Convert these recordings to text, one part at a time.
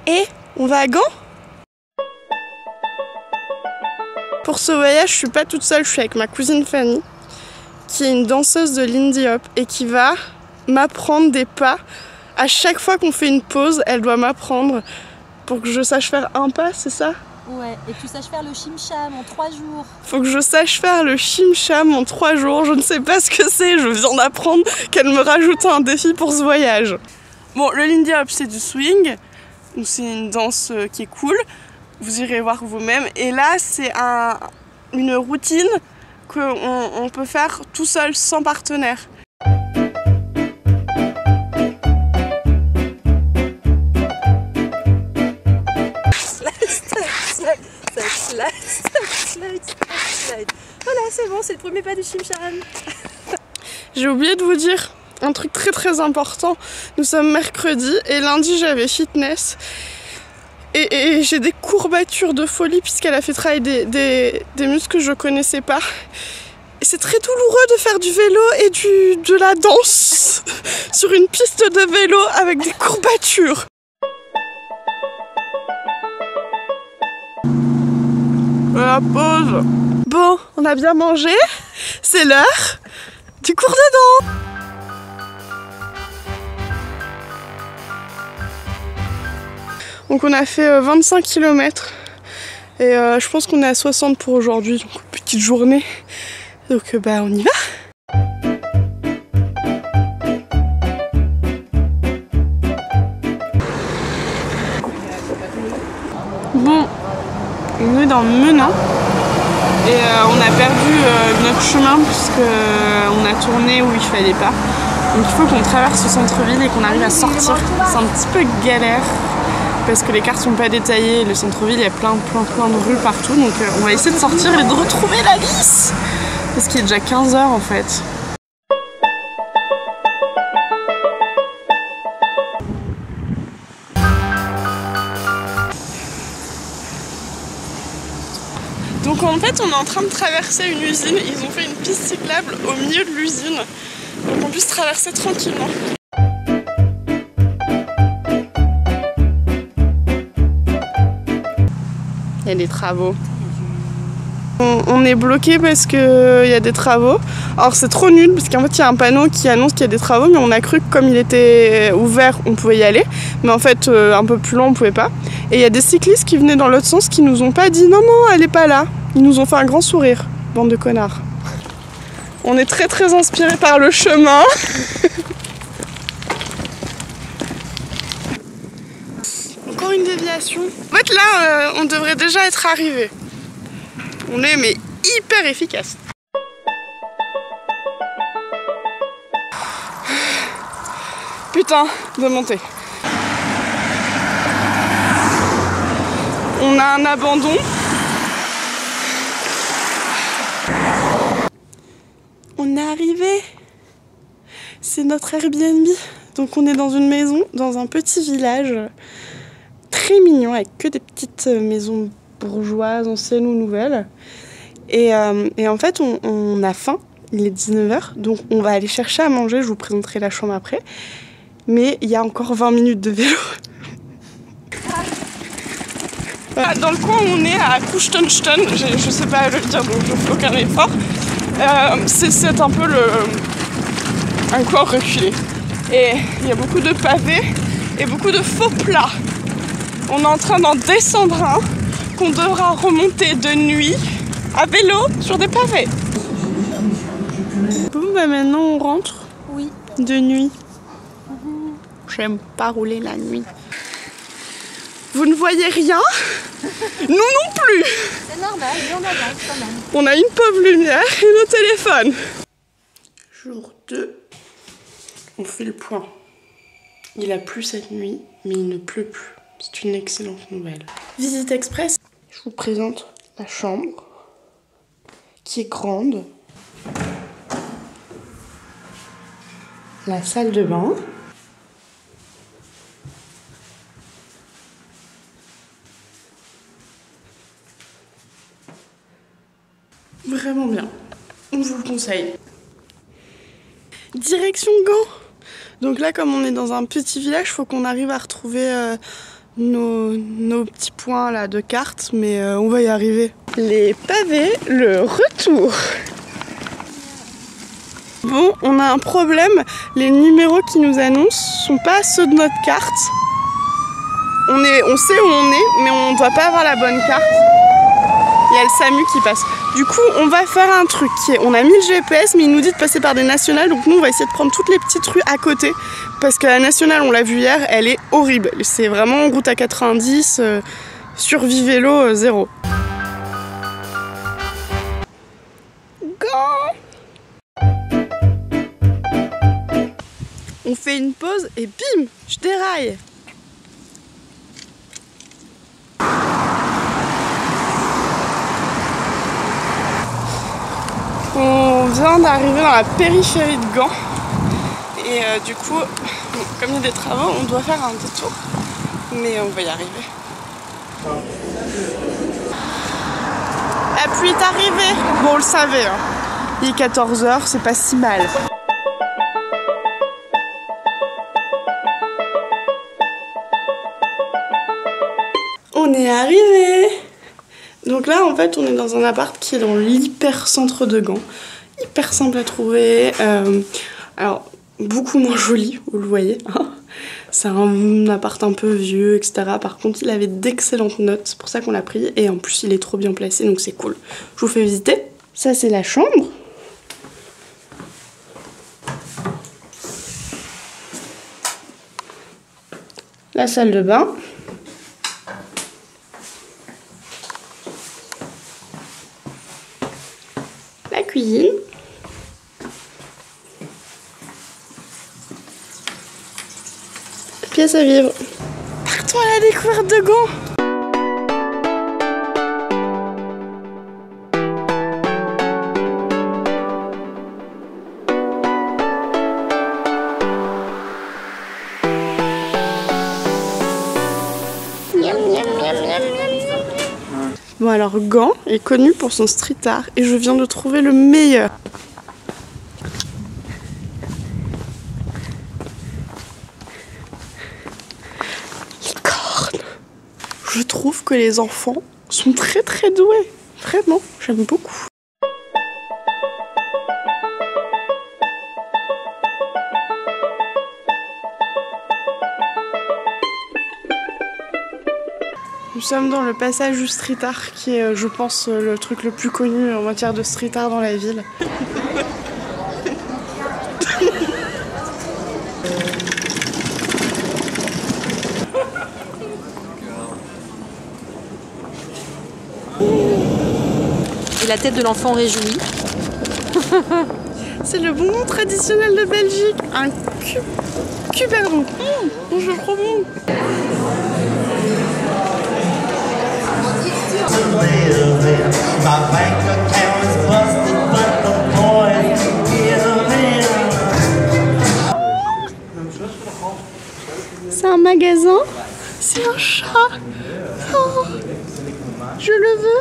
Et on va à Gand? Pour ce voyage, je suis pas toute seule, je suis avec ma cousine Fanny, qui est une danseuse de Lindy Hop et qui va m'apprendre des pas. À chaque fois qu'on fait une pause, elle doit m'apprendre pour que je sache faire un pas, c'est ça? Ouais, et que tu saches faire le chim-cham en 3 jours. Faut que je sache faire le chim-cham en 3 jours, je ne sais pas ce que c'est, je viens d'apprendre qu'elle me rajoute un défi pour ce voyage. Bon, le Lindy Hop c'est du swing, donc c'est une danse qui est cool, vous irez voir vous-même. Et là c'est une routine qu'on peut faire tout seul, sans partenaire. Slide. Voilà, c'est bon, c'est le premier pas du chim-cham. J'ai oublié de vous dire un truc très important. Nous sommes mercredi et lundi j'avais fitness. Et j'ai des courbatures de folie puisqu'elle a fait travailler des muscles que je connaissais pas. Et c'est très douloureux de faire du vélo et de la danse sur une piste de vélo avec des courbatures. La pause. Bon, on a bien mangé, c'est l'heure du cours de danse. Donc on a fait 25 km et je pense qu'on est à 60 pour aujourd'hui, donc petite journée. Donc bah on y va. Bon, on est dans Menin et on a perdu notre chemin puisqu'on a tourné où il fallait pas. Donc il faut qu'on traverse le centre-ville et qu'on arrive à sortir. C'est un petit peu galère parce que les cartes sont pas détaillées. Le centre-ville, il y a plein de rues partout. Donc on va essayer de sortir et de retrouver la Lys parce qu'il est déjà 15 h en fait. Donc en fait on est en train de traverser une usine, ils ont fait une piste cyclable au milieu de l'usine pour qu'on puisse traverser tranquillement. Il y a des travaux. On est bloqué parce qu'il y a des travaux. Alors c'est trop nul parce qu'en fait il y a un panneau qui annonce qu'il y a des travaux, mais on a cru que comme il était ouvert on pouvait y aller. Mais en fait un peu plus loin on pouvait pas. Et il y a des cyclistes qui venaient dans l'autre sens qui nous ont pas dit non elle est pas là. Ils nous ont fait un grand sourire, bande de connards. On est très inspirés par le chemin. Encore une déviation. En fait là on devrait déjà être arrivé. On est mais hyper efficace. Putain de montée. On a un abandon. On est arrivé. C'est notre Airbnb. Donc on est dans une maison, dans un petit village très mignon avec que des petites maisons bourgeoises, anciennes ou nouvelles. Et en fait on a faim, il est 19 h, donc on va aller chercher à manger, je vous présenterai la chambre après. Mais il y a encore 20 minutes de vélo. Dans le coin où on est à Kuchtenstein, je sais pas le dire donc je fais aucun effort. C'est un peu un coin reculé. Et il y a beaucoup de pavés et beaucoup de faux plats. On est en train d'en descendre un qu'on devra remonter de nuit à vélo sur des pavés. Bon bah maintenant on rentre. Oui. De nuit. J'aime pas rouler la nuit. Vous ne voyez rien? Nous non plus. C'est normal, mais on avance quand même. On a une pauvre lumière et nos téléphones. Jour 2. On fait le point. Il a plu cette nuit, mais il ne pleut plus. C'est une excellente nouvelle. Visite express. Je vous présente la chambre, qui est grande. La salle de bain. Vraiment bien. On vous le conseille. Direction Gand. Donc là, comme on est dans un petit village, il faut qu'on arrive à retrouver nos petits points là de cartes, mais on va y arriver. Les pavés, le retour. Bon, on a un problème, les numéros qui nous annoncent sont pas ceux de notre carte. On sait où on est, mais on ne doit pas avoir la bonne carte. Il y a le SAMU qui passe. Du coup, on va faire un truc on a mis le GPS, mais il nous dit de passer par des nationales, donc nous on va essayer de prendre toutes les petites rues à côté, parce que la nationale, on l'a vu hier, elle est horrible. C'est vraiment route à 90, survie vélo 0. On fait une pause et bim, je déraille. On vient d'arriver dans la périphérie de Gand et du coup, comme il y a des travaux, on doit faire un détour, mais on va y arriver. La pluie est arrivée. Bon, on le savait, hein. Il est 14 h, c'est pas si mal. On est arrivé. Donc là en fait on est dans un appart qui est dans l'hyper centre de Gand, hyper simple à trouver, alors beaucoup moins joli, vous le voyez, hein. C'est un appart un peu vieux, etc. Par contre il avait d'excellentes notes, c'est pour ça qu'on l'a pris, et en plus il est trop bien placé donc c'est cool. Je vous fais visiter. Ça c'est la chambre. La salle de bain. La cuisine. Pièce à vivre. Partons à la découverte de Gand. Bon alors Gand est connu pour son street art et je viens de trouver le meilleur. Licorne. Je trouve que les enfants sont très très doués. Vraiment, j'aime beaucoup. Nous sommes dans le passage du street art qui est, je pense, le truc le plus connu en matière de street art dans la ville. Et la tête de l'enfant réjouie. C'est le bonbon traditionnel de Belgique. Un cuberdon. Bonjour, trop bon. C'est un magasin. C'est un chat. Oh, je le veux.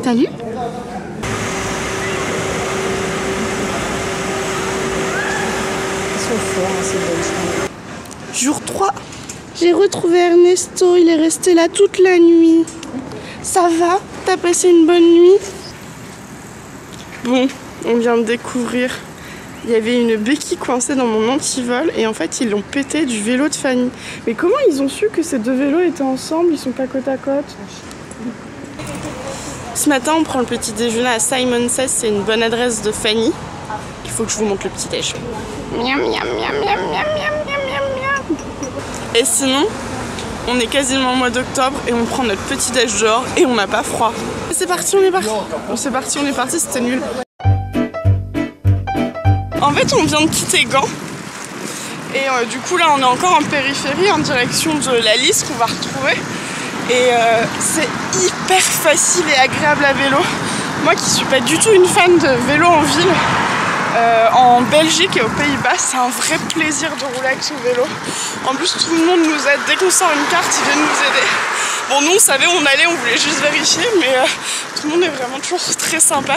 T'as lu? Ils sont forts, hein, ces Belges. Jour 3. J'ai retrouvé Ernesto, il est resté là toute la nuit. Ça va? T'as passé une bonne nuit? Bon, on vient de découvrir. Il y avait une béquille coincée dans mon antivol et en fait ils l'ont pété du vélo de Fanny. Mais comment ils ont su que ces deux vélos étaient ensemble? Ils sont pas côte à côte. Ce matin on prend le petit déjeuner à Simon Says, c'est une bonne adresse de Fanny. Il faut que je vous montre le petit déj. Miam miam miam miam miam miam miam miam. Et sinon, on est quasiment au mois d'octobre et on prend notre petit déj dehors et on n'a pas froid. C'est parti, on est parti. C'est parti, on est parti, c'était nul. En fait, on vient de quitter Gand. Et du coup, là, on est encore en périphérie, en direction de la Lys qu'on va retrouver. Et c'est hyper facile et agréable à vélo. Moi qui suis pas du tout une fan de vélo en ville, en Belgique et aux Pays-Bas, c'est un vrai plaisir de rouler avec son vélo. En plus, tout le monde nous aide. Dès qu'on sort une carte, ils viennent nous aider. Bon, nous, on savait où on allait, on voulait juste vérifier, mais tout le monde est vraiment toujours très sympa.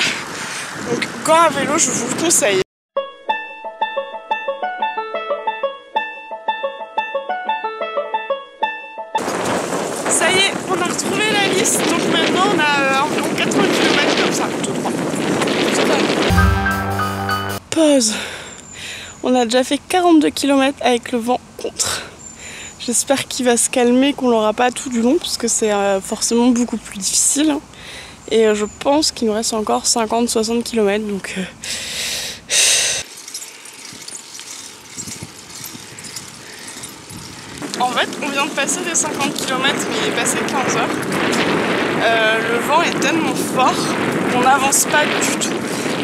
Donc, Gand à vélo, je vous le conseille. 10, donc maintenant on a environ 80 km comme ça, tout droit. Pause. On a déjà fait 42 km avec le vent contre. J'espère qu'il va se calmer, qu'on l'aura pas tout du long, parce que c'est forcément beaucoup plus difficile. Hein. Et je pense qu'il nous reste encore 50-60 km, donc... En fait, on vient de passer les 50 km, mais il est passé 15 heures. Le vent est tellement fort qu'on n'avance pas du tout.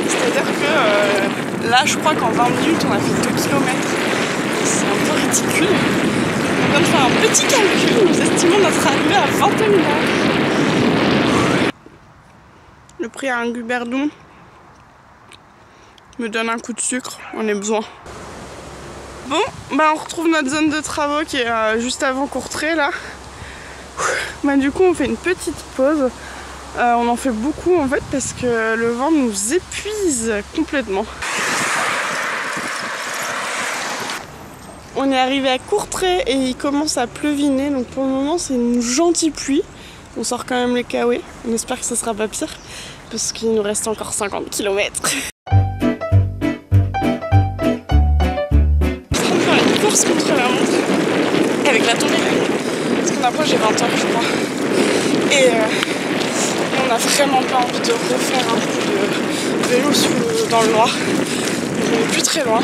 C'est-à-dire que là, je crois qu'en 20 minutes, on a fait 2 km. C'est un peu ridicule. On vient de faire un petit calcul. Nous estimons notre arrivée à 21 heures. Le prix à un Guberdon me donne un coup de sucre. On a besoin. Bon, bah on retrouve notre zone de travaux qui est juste avant Courtrai là. Bah du coup on fait une petite pause. On en fait beaucoup en fait parce que le vent nous épuise complètement. On est arrivé à Courtrai et il commence à pleuviner, donc pour le moment c'est une gentille pluie. On sort quand même les kawaii, on espère que ça sera pas pire parce qu'il nous reste encore 50 km. Contre la montre avec la tombée parce qu'on approche des 20 heures je crois et on a vraiment pas envie de refaire un coup de vélo dans le noir, on est plus très loin.